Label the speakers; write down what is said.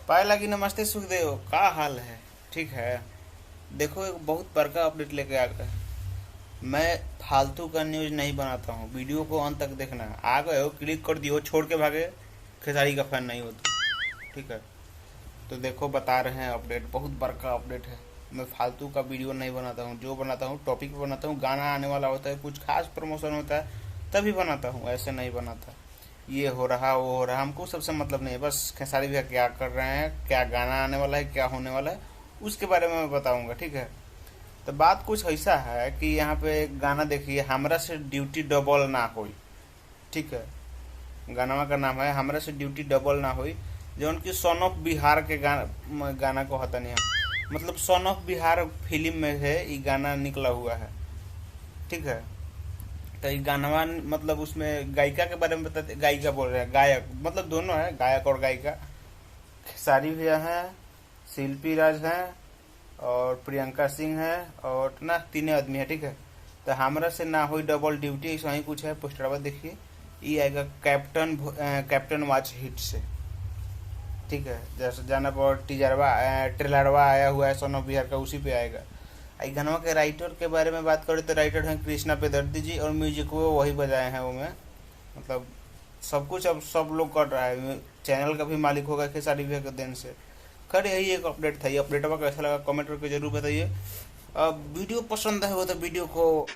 Speaker 1: पाए लगी नमस्ते सुखदेव, का हाल है? ठीक है। देखो, एक बहुत बड़का अपडेट लेके आ गए। मैं फालतू का न्यूज नहीं बनाता हूँ, वीडियो को अंत तक देखना। आ गए हो, क्लिक कर दियो, छोड़ के भागे। खेसारी का फैन नहीं हो तो ठीक है। तो देखो, बता रहे हैं अपडेट, बहुत बड़का अपडेट है। मैं फालतू का वीडियो नहीं बनाता हूँ, जो बनाता हूँ टॉपिक पे बनाता हूँ। गाना आने वाला होता है, कुछ खास प्रमोशन होता है तभी बनाता हूँ, ऐसे नहीं बनाता। ये हो रहा वो हो रहा, हमको सबसे मतलब नहीं है। बस खेसारी भैया क्या कर रहे हैं, क्या गाना आने वाला है, क्या होने वाला है, उसके बारे में मैं बताऊंगा। ठीक है। तो बात कुछ ऐसा है कि यहाँ पे एक गाना देखिए, हमरा से ड्यूटी डबल ना होई। ठीक है। गाना का नाम है हमरा से ड्यूटी डबल ना होई, जो उनकी सन ऑफ बिहार के गाना को हता नहीं है। मतलब सन ऑफ बिहार फिल्म में है ये गाना निकला हुआ है। ठीक है। तो ये गानवा मतलब उसमें गायिका के बारे में बताते, गायिका बोल रहे हैं, गायक मतलब दोनों है, गायक और गायिका। खेसारी भैया हैं, शिल्पी राज हैं और प्रियंका सिंह है, और ना तीनों आदमी है। ठीक है। तो हमरा से ना हुई डबल ड्यूटी, ऐसा ही कुछ है। पोस्टरवा देखिए, ये आएगा कैप्टन वॉच हिट से। ठीक है। जैसे जाना पर टीजरवा ट्रेलरवा आया हुआ है सन ऑफ बिहार का, उसी पे आएगा। आई गानवा के राइटर के बारे में बात करें तो राइटर हैं कृष्णा पेदर्दी जी, और म्यूजिक वो वही बजाए हैं वो में। मतलब सब कुछ अब सब लोग कर रहा है। चैनल का भी मालिक होगा खेसारी भैया के देन से। खैर, यही एक अपडेट था। ये अपडेट आपको कैसा लगा कमेंट करके जरूर बताइए। अब वीडियो पसंद है वो तो वीडियो को